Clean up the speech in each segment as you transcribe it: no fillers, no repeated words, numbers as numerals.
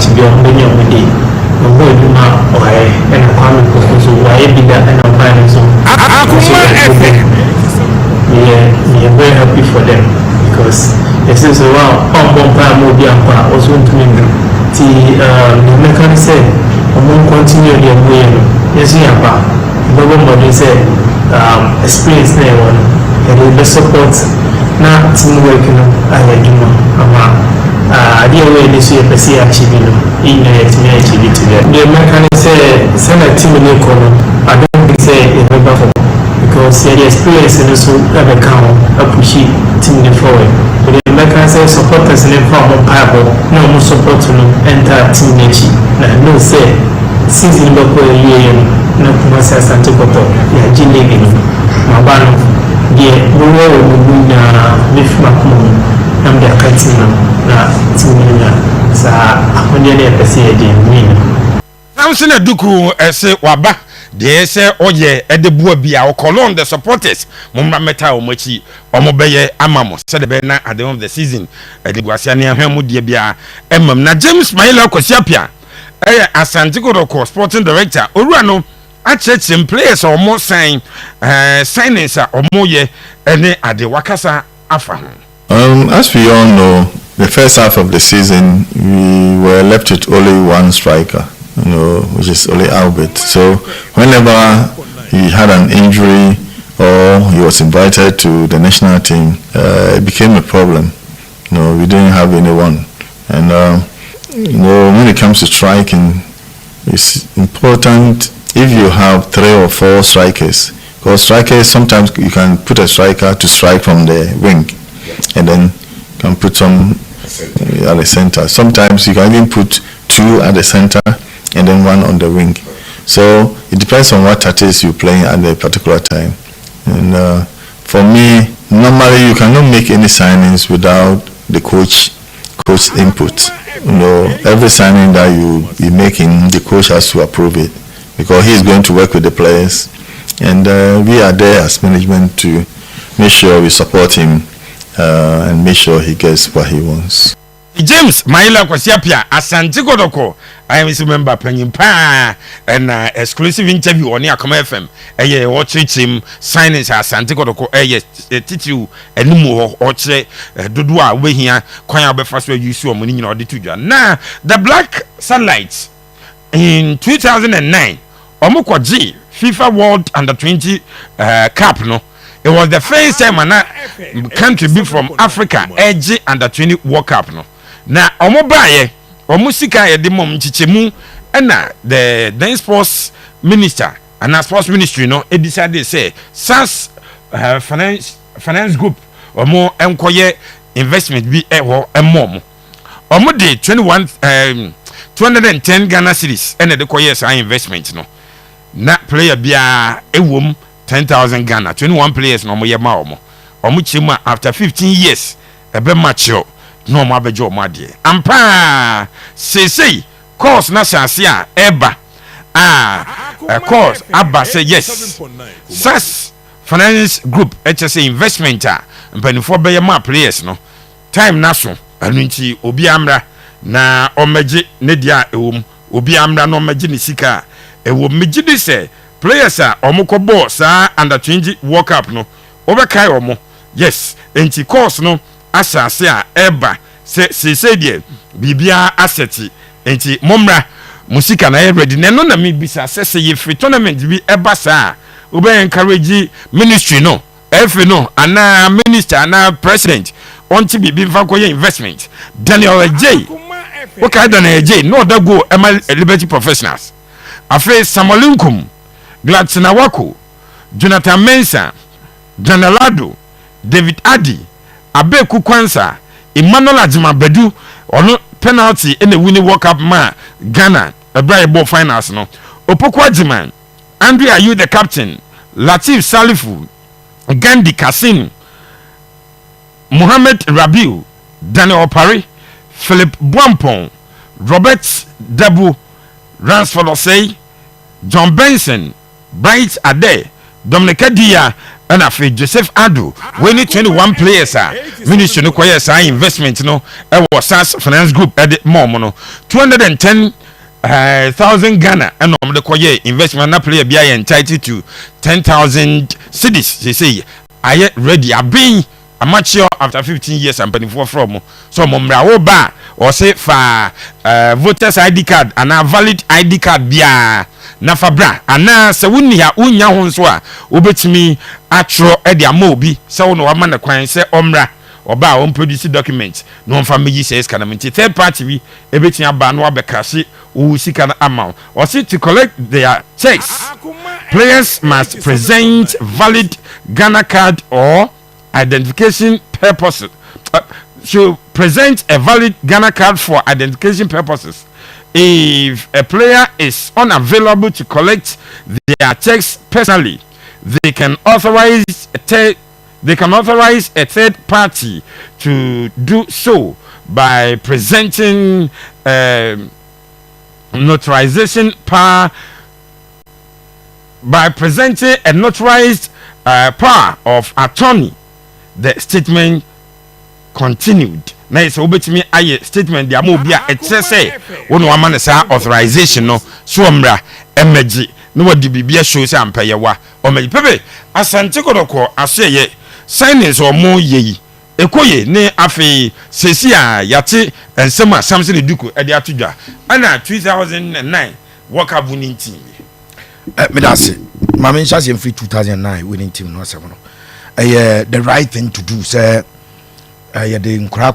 match bi on benya on day no boy do ma oye and Kwame Poku so why be that and I'm so we are very happy for them because it says wow on more be also to me the mechanic said I'm continue their way yes yeah ba body said experience na one and the support na teamwork no ayaduma ama dear way this year per se achieving in achieve together the mechanic said send a team in econo I don't think say it never for because the experience and also ever count a pushy team forward but the mechanic say supporters in the form of power no more support to enter team nature no say season bako year na kuma say Asante Kotoko ya jilegi mabano die buwe na mifima kumu na mdia katina na timu sa akonye ne pese ye win Sampson Eduku ese waba de ese oye edebu bia okolon the supporters mumma meta omachi omobeye amamo said the na at the end of the season edibuasia ne ahwemu de bia emam na James Maila Kwasiapia Asante Kotoko sporting director owura no achechim players or more signings or more ye any ade wakasa afa. As we all know, the first half of the season we were left with only one striker, which is only Albert. So whenever he had an injury or he was invited to the national team, it became a problem. We didn't have anyone, and when it comes to striking, it's important if you have 3 or 4 strikers, because strikers sometimes you can put a striker to strike from the wing, and then you can put some at the center. Sometimes you can even put 2 at the center and then 1 on the wing. So it depends on what tactics you're playing at a particular time. And for me, normally you cannot make any signings without the coach input. Every signing that you be making, the coach has to approve it, because he's going to work with the players, and we are there as management to make sure we support him and make sure he gets what he wants. James Maila Kwasiapia Asante Kotoko I remember playing pa and exclusive interview on Akoma FM watch him signings Asante Kotoko titu enumu oche dodua we here kwan abefa so use o moni nyina ode tudwa na the Black Sunlights in 2009 omukwaji FIFA World Under-20 Cup no. It was the first time a country be from Africa edge Under-20 World Cup no. Na omobaye omusika ye de mom chichemu na the then sports minister and sports ministry no e decided say SAS finance group omo enkoye investment bi eho emom omo de 210 Ghana cedis and the koye sa investment no na player bia ewom 10,000 Ghana 21 players no mo ye ma omo chima after 15 years ebe macho no ma bejo ma de ampa say course na chance a eba course aba say yes SAS finance group HSA investment mpanifo be ma players no time na so anunti obi amra na omeje ne dia ewom obi amra no omeje ne sika ewom megidi say players omokobo sa Under-20 World Cup no obekai omo yes enti course no asase a eba se die bibia aseti enti momra musika na ready na no na me bisa se ye free tournament bi eba sa obe encourage ministry no efe no ana minister ana president onti bibi fa koye investment Daniel J okay Daniel J no da go Liberty Professionals afi Samalinkum Gladson Awako Jonathan Mensah Janalado David Adi Abeku Kwansa Emmanuel Ajimabedu ono penalty in the winning World Cup ma Ghana a ball finals no Opoku Ajiman Andrea you the captain Latif Salifu Gandhi Kasim Mohamed Rabiu Daniel Opari Philip Bwampon Robert Dabu Ransford Osei John Benson Bright Ade Dominic Dia and afi Joseph Ado we need 21 players ministry no koye sa investment no e wo SAS Finance Group e de mom no 210,000 Ghana and the koye investment na player be entitled to 10,000 cedis. They say I ready been amateur after 15 years and penny from so momra wo ba or say for voters ID card and a valid ID card bia na fabra ana se wonni ha unya ho so a obetimi atro e de amobi se wo no wa man kwan se omra oba on produce document no on family says can third party bi ebetimi aba no abekase o sika na amount or say to collect their checks players must present valid Ghana card or identification purposes should present a valid Ghana card for identification purposes. If a player is unavailable to collect their checks personally, they can authorize a third party to do so by presenting notarization power by presenting a notarized power of attorney. The statement continued. Na is obetimi aye statement dia mo bia e kire say wono wa man sa authorization no so mra emerge no wadi bibia show say ampaye wa o me pepe Asante Kotoko aseye signings o mo yeyi ekoye ne afi sesi a yate ensema Sampson Eduku e de atudwa ana 2009 World Cup winning team me that's mama chance in free 2009 winning team no seven no the right thing to do say the nkura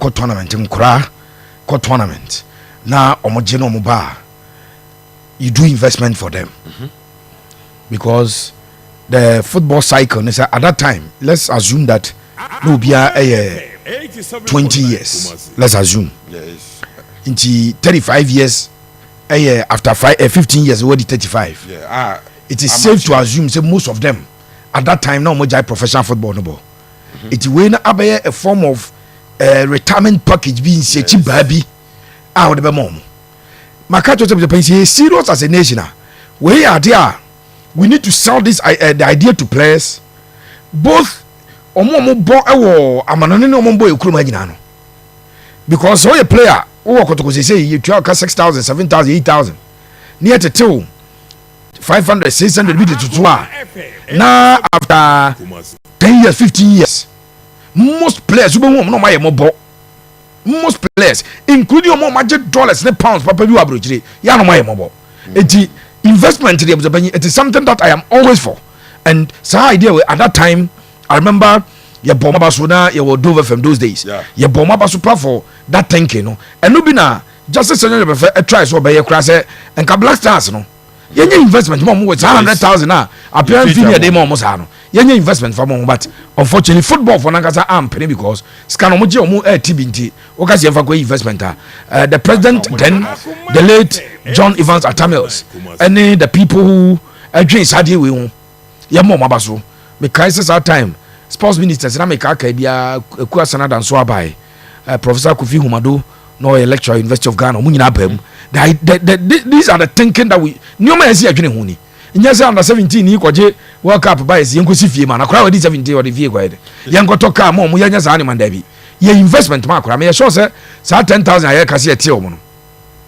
tournament na omoje no mo ba you do investment for them because the football cycle is at that time let's assume that no be 20 years let's assume yes into 35 years after 15 years already 35 it is safe to assume say most of them at that time now mo professional football no ball it wey na abaye a form of retirement package being say cheap baby out the mom makato to say serious as a nation we are there we need to sell this the idea to players both omo bo ewo amanane no omo bo ekroma nyina no because so a player who Kotoko say you try 6,000 7,000 8,000 near to 500 600 bit to now after 10 years 15 years most players who no my mobo most players including more magic dollars and pounds papa you abrochire ya no my mobo enti investment it is something that I am always for and so idea at that time I remember your bomba basuna your Dover from those days your bomba basu for that thinking no and no be na just a try so be your class and ka Black Stars no yenye investment mom with 100,000 appearance video dey mom sa no yenye investment for mom but unfortunately football for nankasa am penny because scan omo je omo tibinti o ka se go investment the president then the late John Evans Atamils any the people who dream sadie we hu ye mom abaso me crisis our time sports ministers na me ka bia Eku Sanada so abai Professor Kofi Humado no lecturer University of Ghana mu nyina bam these are the thinking that we nyoma esi adwene hu ni nyese under 17 ni koje World Cup ba esi enkosi fie ma na kra we 17 or the fie kwa ede yenkoto ka mo mu yenya sa ni man da bi ye investment ma kra me sure say sa 10,000 aye kase ete o mo no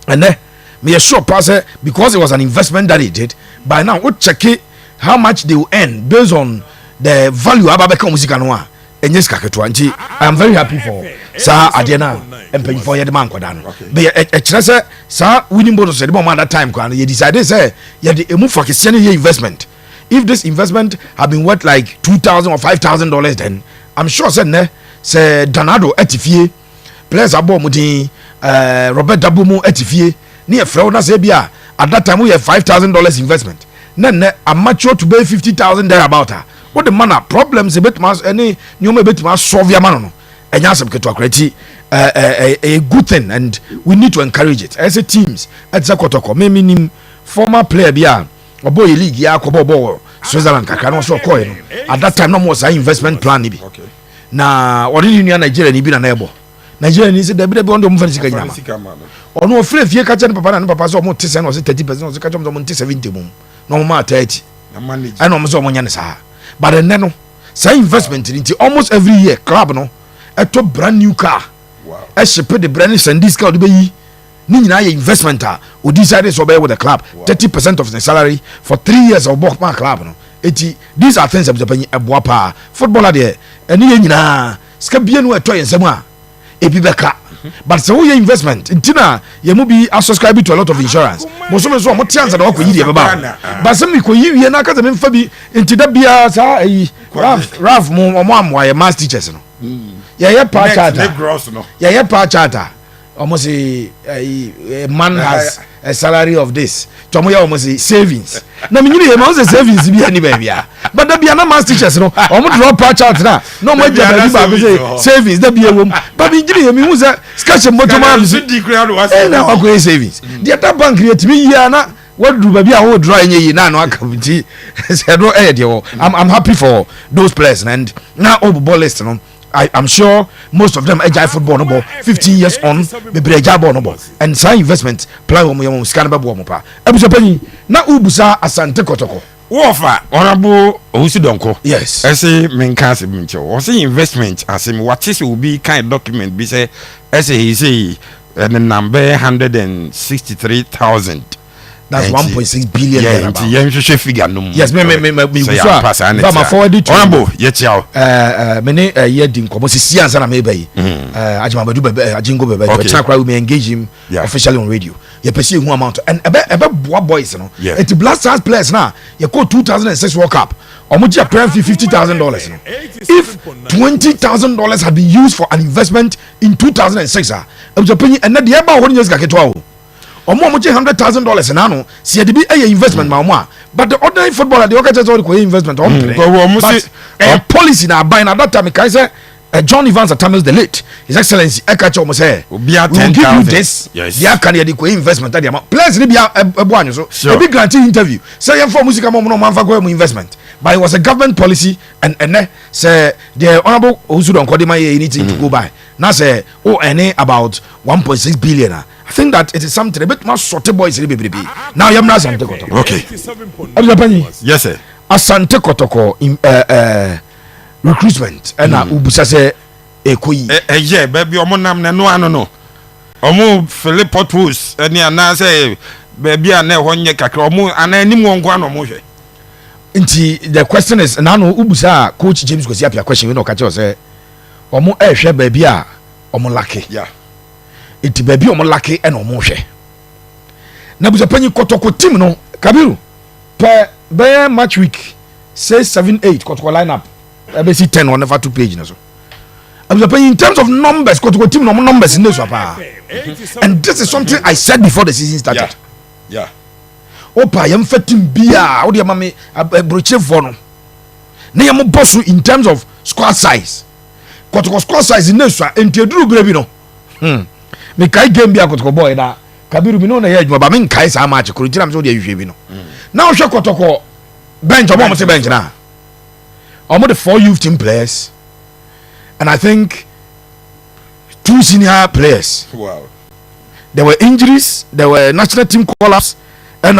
and me sure pass because it was an investment that he did by now we check it how much they will earn based on the value ababeka music no a enyes kaketo anti I am very happy for sa adena empany for ye de man kwada no be e kire say sa winning bonus de mo that time kwa ye decided say ye de emu for kese ye investment if this investment had been worth like $2,000 or $5,000 then I'm sure say Danado etifie players abo mudin Robert Dabumu etifie ni e frɛ na say bia at that time we have $5,000 investment na amateur to pay 50,000 there about her what the man problems a bit mas any nyoma bit mas solve ya man no enya asem keto akrati a good thing and we need to encourage it as a teams at Kotoko maybe former player bia obo league ya kobo Switzerland kakra no so call no at that time no was an investment plan ni bi na ordinary new Nigeria ni bi na ebo Nigeria ni say da bi on do mfa sika nyama ono ofre fie ka chen papa na papa so mo tese no 30% so ka chen mo 70 mum no mo 30 na manage I know mo so mo nya ne sa but then no say investment into almost every year club no to brand new car I ship the brand and this car be investment who decided to obey with the club 30% of the salary for 3 years of both my club no these are things that footballer there and you skabia no etoy nsema ebi beka but so your investment intina you mu be subscribe to a lot of insurance but so mo tianza da ko yiri beba but some ko yiwie na ka me mfa bi intida bia sa raf mo amwa mass teachers no ye pa charter ye pa charter almost a man has a salary of this tomo ya almost savings na me nyine ma say savings bi ani ba bia but that be na mass teachers no omo drop patch out na no mo ja ba bi say savings that be ewom but me nyine me hu say sketch moto man na wa go savings the other bank create me here na what do baby a wo draw enye yi na no akabiti say no I'm happy for those players and now all list no I'm sure most of them agile football no ball 15 years on be agile ball no ball and some investment plan wo scan ba bo mo pa abuso pani na ubusa Asante Kotoko wofa honorable Owusu yes ese menka se bimche wo say investment asem what is will be kind document be say ese he say the number 163,000 that's 1.6 billion yeah figure no yes me but my forward it honorable yetiao me ne yedi nkomo sisi ansa na me bayi ajima badu ajingo bebe try we engage him officially on radio ye pese hu amount and ebe boa boys no it blast us players na ye call 2006 World Cup omuji $50,000 no if $20,000 had been used for an investment in 2006 e was paying and the eba won years kaketwa o omo $100,000 na no see dey be a investment ma omo but the ordinary footballer the okay just all investment but policy na buy na that time can say John Evans Atamils the late His Excellency Ekacho almost say we will give you this dia can dey go investment that amount players ni bia eboanyo so a big guarantee interview say yam for music mo no man fa go investment but it was a government policy and say the honorable Owusu Donkodima you need to go by now say earning about 1.6 billion I think that it is something a bit more sorted boys now yam na Asante Kotoko okay yes sir Asante Kotoko recruitment and ubusa say ekoyi yeah baby omo nam na no ano no omo Philip Potus eni ana say baby ana ho nye kakra omo ana anim wonko ano mo hwe nti the question is na no ubusa coach James Kwesi apia question we no ka che say omo ehwe baby a omo lake yeah iti baby omo lake e no mo hwe na busa panyi Kotoko team no Kabiru per match week 6-7-8 Kotoko lineup I see 10 on never 2 page so in terms of numbers Kotoko team numbers in this and this is something I said before the season started yeah opa yam fatim bia wo de mame broche for no na yam boss in terms of squad size Kotoko squad size in this enti eduru brebi no me kai game bia Kotoko boy na Kabiru bi no na ye adwuma ba me kai sa match ko gira me so de ahwe bi no na wo hwe Kotoko bench obo mo se bench na almost the 4 youth team players and I think 2 senior players. Wow. There were injuries, there were national team call-ups and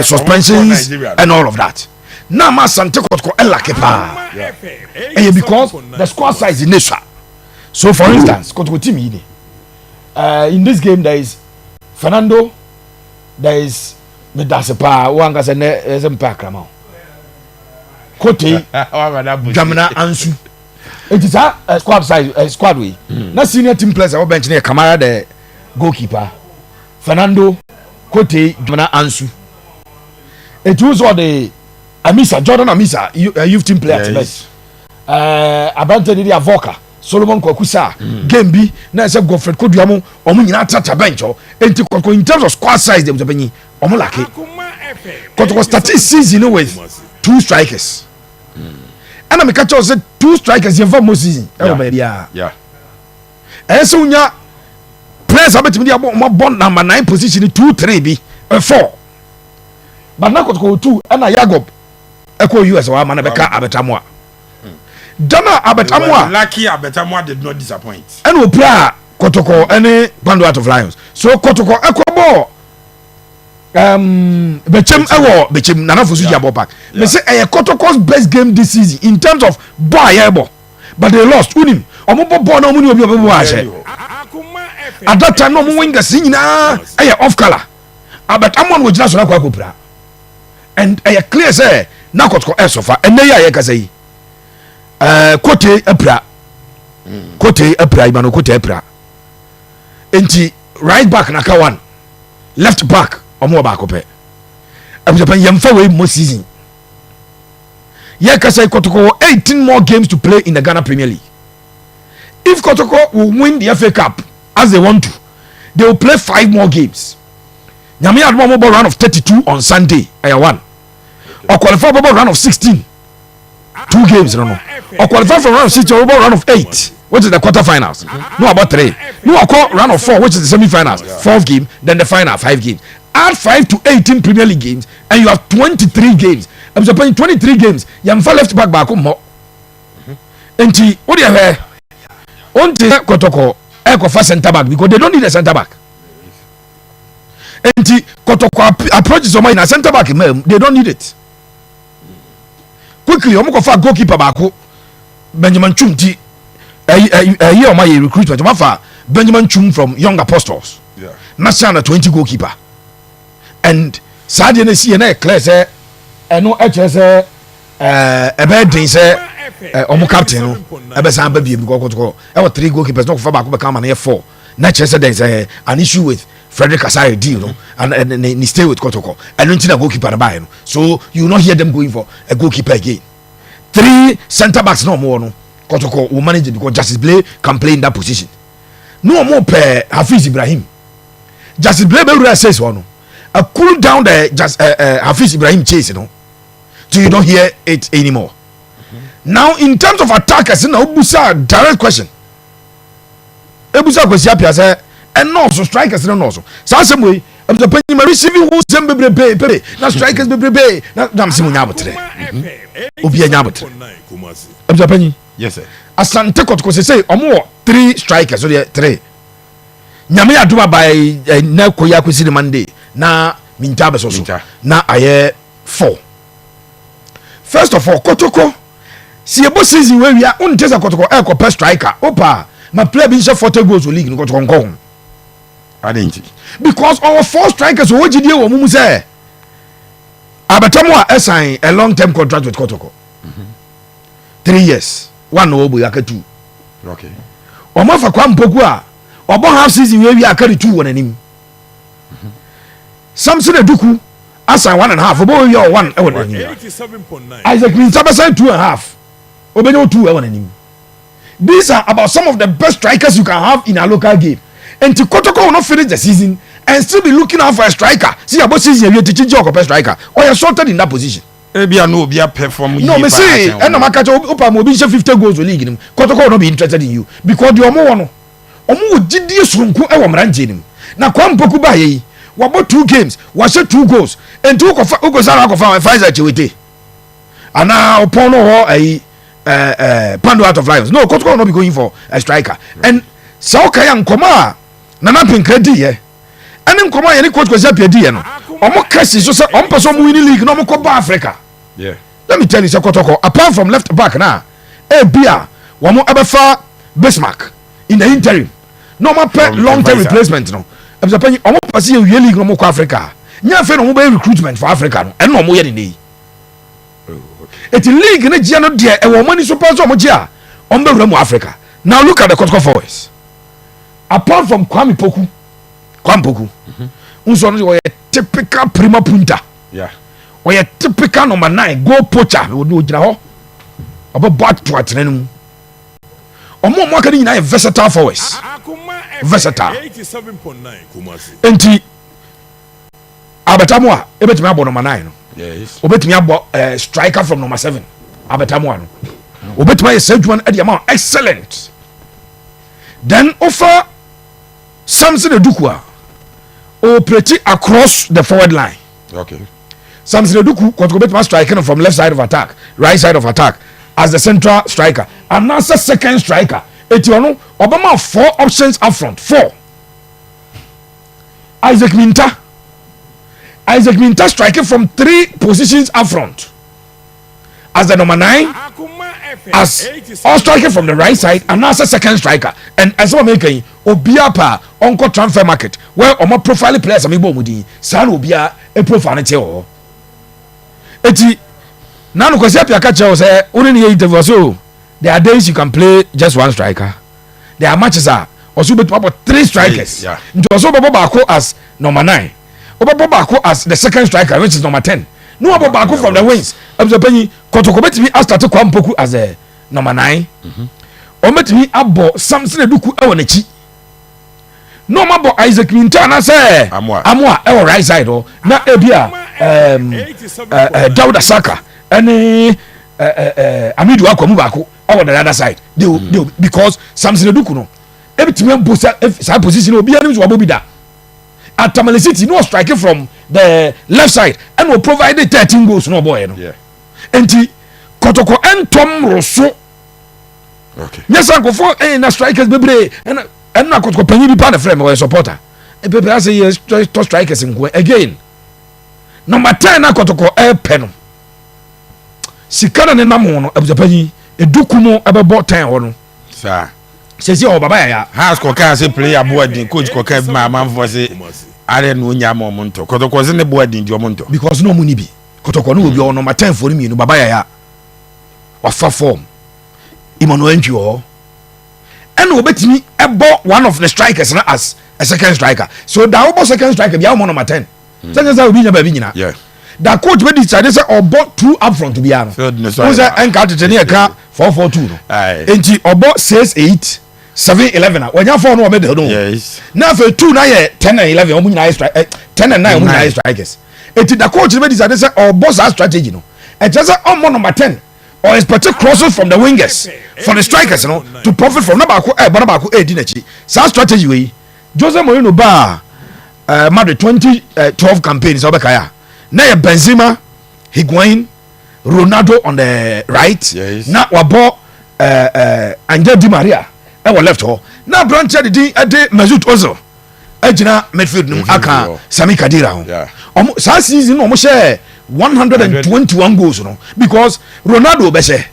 suspensions and all of that. Now ma Asante Kotoko elakepa. And because the squad size is nature. So for instance, Kotoko team in this game there is Fernando, there is Medasepa, Wanga Sene Zempakramao. Kote Jamina Ansu. It is a squad size squad way. Na senior team players our bench near Kamara the goalkeeper. Fernando Kote Jamina Ansu. It was all the Amisa Jordan Amisa youth team player yes. Abante Didi Avoka Solomon Kwakusa game bi na say Godfrey Koduamo omo nyina tata bench o enti Kotoko in terms of squad size dem benyi omo lake Kotoko started season with 2 strikers. And I catch us 2 strikers in for most season. Yeah. And so nya players abet me my bond number 9 position 2-3 be 4. But now Kotoko 2 and Yagob Echo US or man beka Amoah. Dana Amoah lucky Amoah did not disappoint. And we play Kotoko any band out of Lions. So Kotoko Echo ball Bechem ewo Bechem nana for suja ball back. Me say Kotoko's best game this season in terms of ball, but they lost. Unim omo ball na omo ni obi obo ahye. At that time no win the scene na off color. But amon we jina so na kwa kopra. And clear say na Kotoko esofa and dey ka say kote epra. Kote epra ibano kote epra. Enti right back na ka one. Left back omo ba ko pe. Abujapan yemfa we mo season. Ye ka say Kotoko 18 more games to play in the Ghana Premier League. If Kotoko will win the FA Cup as they want to, they will play 5 more games. Nyame had one more run of 32 on Sunday. I won. Or qualify for a run of 16. 2 games, no. Or qualify for a run of 16 or run of 8, which is the quarterfinals. No, about 3. No, or run of 4, which is the semi-finals. 4th game, then the final 5 games. Add 5 to 18 Premier League games, and you have 23 games. I'm playing 23 games. You have left back home. And what do you have? On the Kotoko, Eko center back because they don't need a center back. And Kotoko approaches on a center back, they don't need it. Quickly, I'm for goalkeeper back. Benjamin Chum, a year of my recruitment. Benjamin Chum from Young Apostles. Yeah. National 20 goalkeeper. And Sadia see an clear say, and no HS a bad thing say, omo captain, a besan baby because I 3 goalkeepers, not for back become an 4. Naturally, there's an issue with Frederick Asari deal, and he stay with Kotoko. I don't think a goalkeeper buy, so you will not hear them going for a goalkeeper again. 3 centre backs, no more. No, Kotoko will manage it because Justice Blay can play in that position. No more per Hafiz Ibrahim. Justice Blay says one. A cool down the Hafiz Ibrahim chase, you know, so you don't hear it anymore. Now, in terms of attackers, no Busa direct question. Ebusa question say, and also strikers no also. So same way, I'm the penny receiving who send be na strikers be na dam simu nyabotre. Obi nyabotre. I'm the penny. Yes sir. Asante Kotoko say omo 3 strikers so there 3. Nyame aduma by na koya kwesi Monday na mintabe so na aye 4. First of all, Kotoko si ebo season where we are on tesa Kotoko e striker. Opa, my player been 40 goals for league no Kotoko nko. I didn't. Because our 4 strikers who did you mumu say Amoah assign a long-term contract with Kotoko. 3 years. 1 no obo yaka 2. Okay. Omo fa Kwame Poku a obo half season where we are carry 2 won anim. Sampson Eduku assign 1.5. Obo we are 1 e won anim. 87.9. Isaac Mintabasa sign 2.5. Obenyo 2 e won anim. These are about some of the best strikers you can have in a local game. And to Kotoko will not finish the season and still be looking out for a striker. See about season you teaching job of a striker or you're sorted in that position. Maybe I know be a perform. No, me say and I'm catch up mobi 50 goals to league him. Kotoko will not be interested in you because you are more no. Omo gidi sunku e wo mranje nim. Na Kwame Poku ba yi. We bought 2 games, we shot 2 goals and 2 go sara go find Pfizer Chiwete. And now upon ho Pando out of Lions. No, Kotoko will not be going for a striker. And so Kayan Koma Nana Pinkredi ye. And then Koma any coach was up here. No, Omo Kasi so say on person winning league no mo Copa Africa. Yeah. Let me tell you, Kotoko, apart from left back now, Bia, one more Abefa Bismarck in the interim. No more long-term replacement. No, I'm saying, I'm not passing a league no more Africa. Nya fe no more recruitment for Africa. No, and no more yet. It's a league in a Giano dear, and one money supposed to Mojia on the realm of Africa. Now look at the Kotoko forwards. Apart from Kwame Poku, Unson a typical prima punta. Yeah. Or a typical number 9 goal poacher. We would do Jao about bat to attend. Or more marketing in versatile forwards. Versatile 87.9 Enti Amoah, ebet me about number 9. Yes. Obet me about striker from number 7. Amoah. Obet me a sage one at the amount excellent. Then offer Sampson Eduku operate across the forward line. Okay. Sampson Eduku contribute striking from left side of attack, right side of attack as the central striker. And now second striker. Etiwano Obama 4 options up front. 4. Isaac Isaac Minta striking from 3 positions up front. As the number 9, as all striking from the right side, and as a second striker. And as I'm making Obiapa Uncle transfer market, where on my profile players, I'm able to San Obia a profile. Eti now because you catch us only interview so there are days you can play just one striker. There are matches also bet about 3 strikers. Yeah. Also Bako as number 9. Bako as the second striker, which is number 10. No Bako from the wings. I'm the penny Kotoko bet me as to Kwame Poku as a number 9. Or met me abo Sampson Eduku Ewanechi. No mabo Isaac Mintana say Amoah right side or na ebia Dawda Saka and Amidu Akwamu Bako on the other side. They because Sampson Eduku no every team position will be able to be that. At Tamale City, no striking from the left side and will provide 13 goals. No boy, no. Yeah. And Kotoko and Tom Rosso. Okay. Yes, I go for na strikers, baby. And na Kotoko penny be part of frame or a supporter. And baby, I say yes, to strikers in again. Number 10 na Kotoko air pen. Sikana ne namono abuzapanyi Eduku mo abebo 10 hono. Sir. Sesi o baba ya has koka say player boarding coach koka ma man for say are no nya mo monto Kotoko se ne boarding di omonto because no money bi Kotoko no obi o number 10 for me no baba ya wafa form Emmanuel Njuo and obetimi ebo one of the strikers na as a second striker so that obo second striker bi am number 10 say say obi nya ba bi nyina yeah that coach be decide say obo 2 up front bi ano so say enka tete ne ka 4-4-2 no enti obo 6-8 7-11 when you phone no obey no yes now for 2 na ye 10 and 11 omu nyina strike 10 and 9 omu nyina strikers enti the coach be decide say obo that strategy no e just say on number 10 or expect crosses from the wingers for the strikers no to profit from number bako di na chi that strategy we Jose Mourinho ba Madrid 2012 campaign is obekaya na ye Benzema Higuain Ronaldo on the right yes. Na wabo Angel Di Maria e left ho na branch de Mesut Ozil ejina midfield num aka Sami Khedira ho sa season no mo share 121 goals no because Ronaldo be share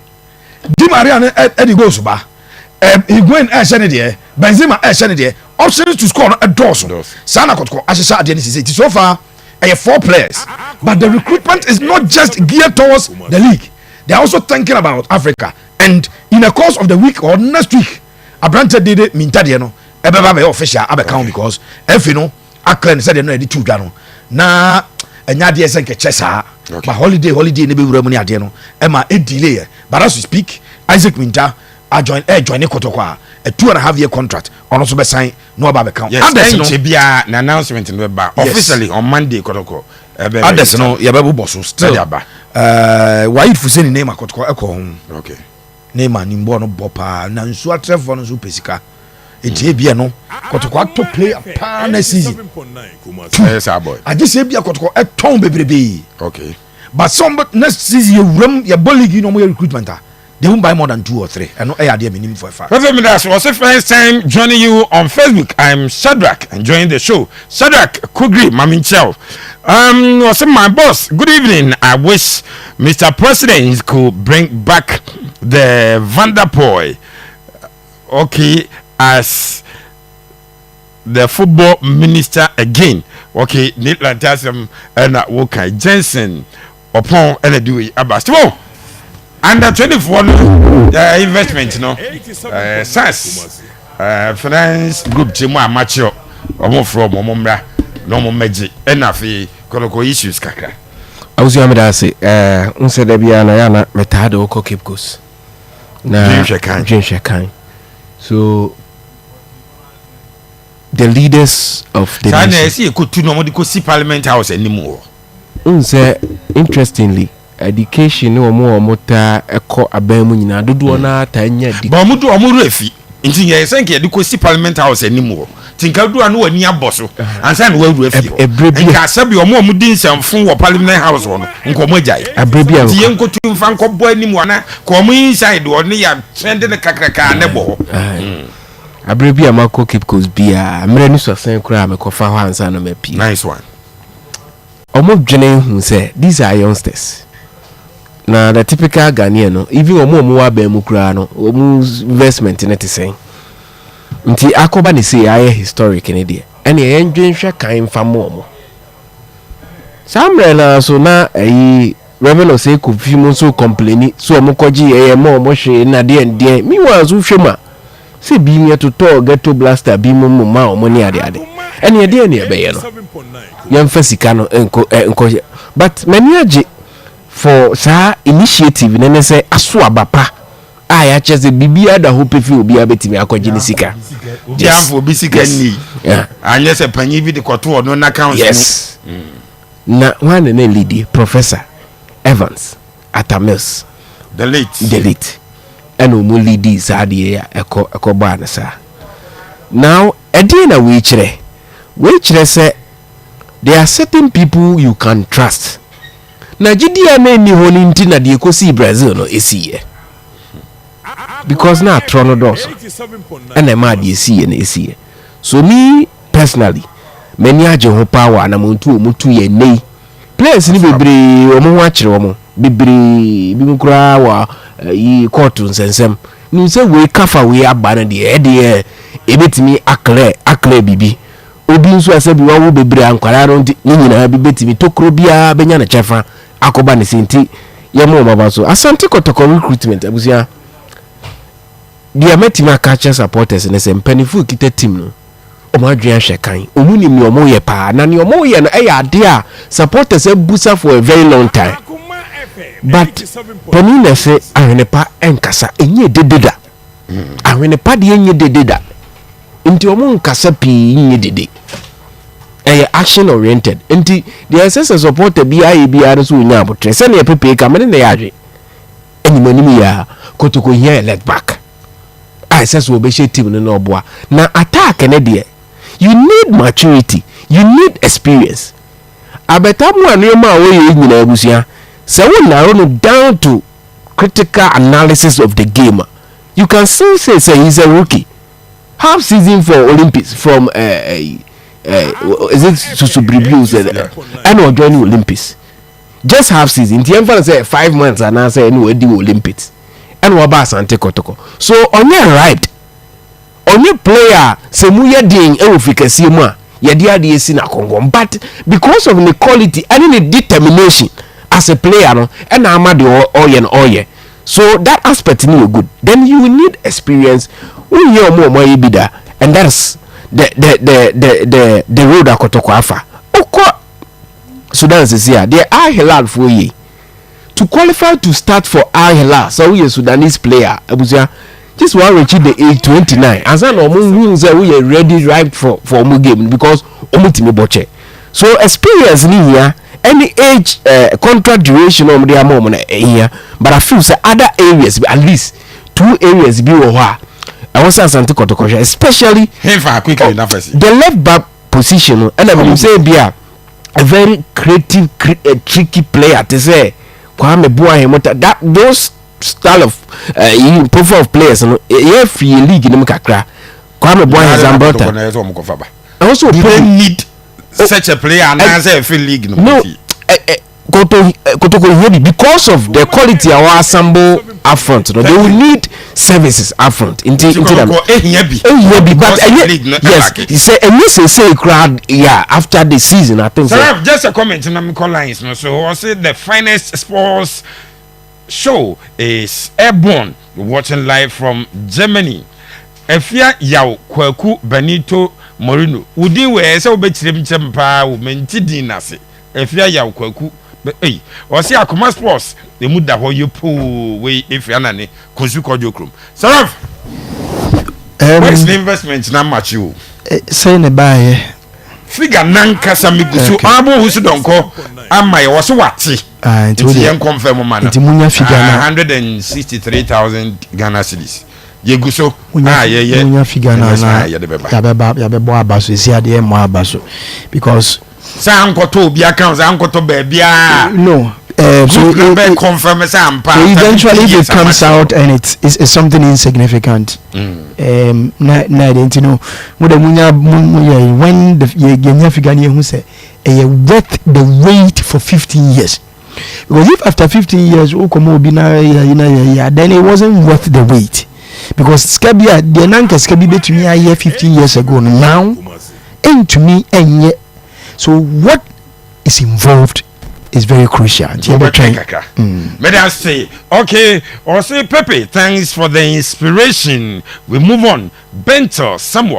Di Maria e goals ba Higuain e share ne de Benzema e share ne de options to score a dozen sana Kotoko asesa ade ne sisi so far 4 players but the recruitment is not just geared towards the league. They are also thinking about Africa and in the course of the week or next week Abrante did minta de no ebeba be official abeka because if you know Aklen said no edit 2 dwa no na enya de ese nke chesa but holiday ne be wura mu ne ade no e ma e delay but as we speak Isaac Minta join Kotoko a 2.5 year contract on also be sign no abeka yes and bia na announcement no ba officially on Monday Kotoko others no ye be boss still why Fuseni name Kotoko eko okay Neymar nimbo no bopa na nsu atrefo no so pesika etie bia no Kotoko to play pa na season yes boy I just say bia Kotoko e ton bebrebe okay but some next season you ram your ball league no more recruitment they won't buy more than 2 or 3 and no idea minimum for a fact. That's was the first time joining you on Facebook. I'm Shadrach enjoying the show. Shadrach Kugri Maminchel. Was my boss. Good evening. I wish Mr. President could bring back the Vanderpool. Okay, as the football minister again. Okay, Nick Lantasem and Wokai Jensen upon and do it. Abasto. Under 24 investment no SAS finance group team amateur omo from omomra no mo meji enafi Kotoko issues kakra awusu ameda say unse da bia na ya na metade oko Cape Coast na Jean kan so the leaders of the nation say e ko tu no mo di ko si parliament house anymore unse interestingly education no mo mota eko abamu nyina dodo na ta nya di ba mudu omuru afi nti ye senke ye ko si parliament house anymore tinka do anu ani aboso ansa na wadu afi nka sabi omo di nsamfo wo parliament house wono nko mo jai abrebia ti ye nkotu mfa nko bo animu ana ko mo inside wo ne ya trend ne kakraka ne bo abrebia mako keep cause bia amre ni so san kura me kofa ho ansa na mapi nice one almost dwene who say these are youngsters. Now the typical Ghanaian, no, even omo wa be mu kura no, omo investment in it is saying. Nti akoba ni say aye historic in there. And ye ndwen hwe kan fa mo. Samre na so na revenue say ko fi mo so complain so omo koji mo hwe na de mi wa so hwema. Say bi mi to ghetto blaster bi mo ma omo ni ade. And ye de na be ye no. Yemfa sika no enko but many age for sa initiative nene say aso abapa ya chese bibia da hope fi obi abetimi akogye ni sika jamfo obi sika ni anye se panyi bi de kwoto no na council yes na one na lead Professor Evans Atamils the late and o mo lead sa de ya ekoba na sa now edi na we kire say there are certain people you can trust. Nigeria na ni honinti na de ekosi Brazil no esiye. Because na trono dos. And ma de esiye na esiye. So me personally, many aje ho power na muntu ye nei. Players ni bebre omo ho akire omo. Bebre bi nkura wa yi court nsensem. Ni se we kafa we aba na de ebetimi akle bibi. Obi nso asabi wa wo bebre ankwara no nti nyina bi betimi tokro bia benya na chefa akoba ne senti yemo baba so Asante Kotoko recruitment abusia dia metima catch supporters ne se mpanifu kita team no o ma dwan hwe kan omu ni mi omo ye pa na ni omo ye no ade a supporters abusa for a very long time but panina se ahwene pa enkasa enye dededa ahwene pa de enye dededa nti omo nkasa pi nye dede action oriented nti the assessor supporter bi so nya abotre se na pepe ka me na ya adwe enimanimu ya Kotoko here left back assessor obe she team no oboa na attack ne de you need maturity, you need experience abetamu anema we nyina abusia se we narrow down to critical analysis of the game you can still say he's a rookie. Half season for Olympics from is it Susubribius and or joining Olympics. Just half season. The emphasis say 5 months and I say no do Olympics. And what about Asante Kotoko? So on your right, on your player, se mu ye din e ofikasi mu a ye dia de esi na Congo. But because of the quality and the determination as a player no and amade oye. So that aspect is good. Then you need experience. We hear more bida, and that's the road that Kotoko afa. Oko Sudan says here, there are Hilal for ye to qualify to start for Al Hilal. So we a Sudanese player, Abuja, just want to reach the age 29. And so no means that we are ready right for more game because omutimi boche. So experience ni here. Any age contract duration of the amount here, but I feel say other areas, at least 2 areas be over. I want Asante Kotoko, especially the left back position, and I will say be a very creative, tricky player. To say Kwame that those style of profile of players, free league in Mukakra. Kwame Zambota. Also, they need such a player and as a free league. No, Kotoko because of the quality of our assemble up front. No, they will need services up front. Into them. But yes, he said, and this say crowd. Yeah, after the season, I think. So just a comment on the lines. No, so I said the finest sports show is airborne. Watching live from Germany. Efia yaw Kwaku Benito Morino. Udi we say obetire mchempa wo mentidi nase. Efia yaw Kwaku hey, o se akoma sports the muda ho yopo we efia na ne kosu kojo krom. Saraf. Where's the investment na match you? Say ne buy. Figure nankasa migusu abo husu donko ama ye wo so wate. Nti yen confirm man. Nti munya figure na 163,000 Ghana cedis. Yeguso munya figure na ya bebo abaso esi ade mo abaso because sa ankoto obi account ankoto ba bia no confirm so eventually if it comes out and it's something insignificant. When the figure who say worth the wait for 15 years. Because if after 15 years then it wasn't worth the wait. Because Scabia, the Nanka Scabi to me a year 15 years ago now, and to me, and yet, so what is involved is very crucial. May I say, okay, or say Pepe, thanks for the inspiration. We move on. Bento Samuel